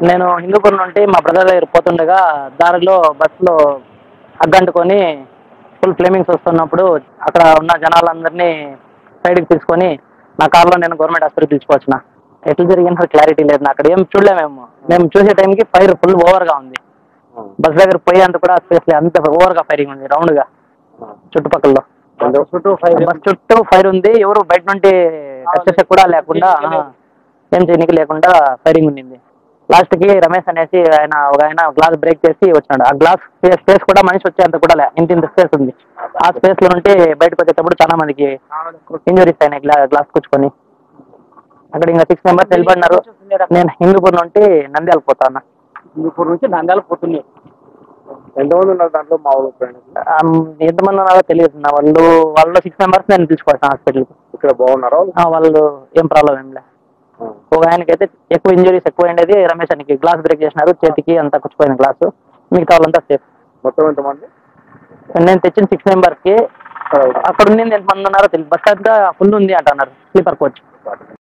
నేను హిందూపూర్ నుండి మా బ్రదర్ దగ్గర పోతుండగా దారిలో బస్సులో అగ్గంటుకొని ఫుల్ ఫ్లేమింగ్స్ వస్తున్నప్పుడు అక్కడ ఉన్న జనాలందరినీ సైడ్కి తీసుకొని నా కార్లో నేను గవర్నమెంట్ హాస్పిటల్కి తీసుకొచ్చిన. ఎట్లా జరిగిందో క్లారిటీ లేదు, అక్కడ ఏం చూడలేము. మేము చూసే టైంకి ఫైర్ ఫుల్ ఓవర్గా ఉంది. బస్ దగ్గర పోయేంత కూడా స్పేస్ లేదు, అంత ఓవర్గా ఫైరింగ్ ఉంది రౌండ్గా చుట్టుపక్కల. బస్ చుట్టూ ఫైర్ ఉంది, ఎవరు బయట నుండి టచ్ చేసే కూడా లేకుండా, ఏం చేయడానికి లేకుండా ఫైరింగ్ ఉండింది. లాస్ట్కి రమేష్ అనేసి ఒక ఆయన గ్లాస్ బ్రేక్ చేసి వచ్చినాడు. ఆ గ్లాస్ స్పేస్ కూడా మనిషి వచ్చేంత కూడా లే, ఇంత స్పేస్ ఉంది. ఆ స్పేస్ లో నుండి బయటకు వచ్చేటప్పుడు చాలా మందికి ఇంజురీస్ అయినాయి గ్లాస్ కూర్చుకొని. అక్కడ ఇంకా 6 మెంబర్స్ నిలబడినారు. నేను హిందూపూర్ నుండి నంద్యాల పోతాను. హిందూపూర్ నుంచి నంద్యాల పోతుంది. ఎంతమంది ఉన్నారు దాంట్లో? మా ఊరు ఎంతమంది ఉన్నారో తెలియదు. వాళ్ళు 6 మెంబర్స్ నేను పిలుచుకోవాల్సిన హాస్పిటల్కి. ఇక్కడ బాగున్నారా వాళ్ళు? ఏం ప్రాబ్లం ఏం లేదు. ఒక ఆయనకైతే ఎక్కువ ఇంజురీస్ ఎక్కువ ఉండేది, రమేష్ అనికి గ్లాస్ బ్రేక్ చేసినారు, చేతికి అంతా కూర్చుపోయింది గ్లాసు. మిగతా వాళ్ళంతా సేఫ్. మొత్తం ఎంతమంది? నేను తెచ్చిన 6 మెంబర్స్కి అక్కడ ఉన్నది ఎంతమంది ఉన్నారో తెలియదు. బస్ అంతా ఫుల్ ఉంది అంటున్నారు, స్లీపర్ కోచ్.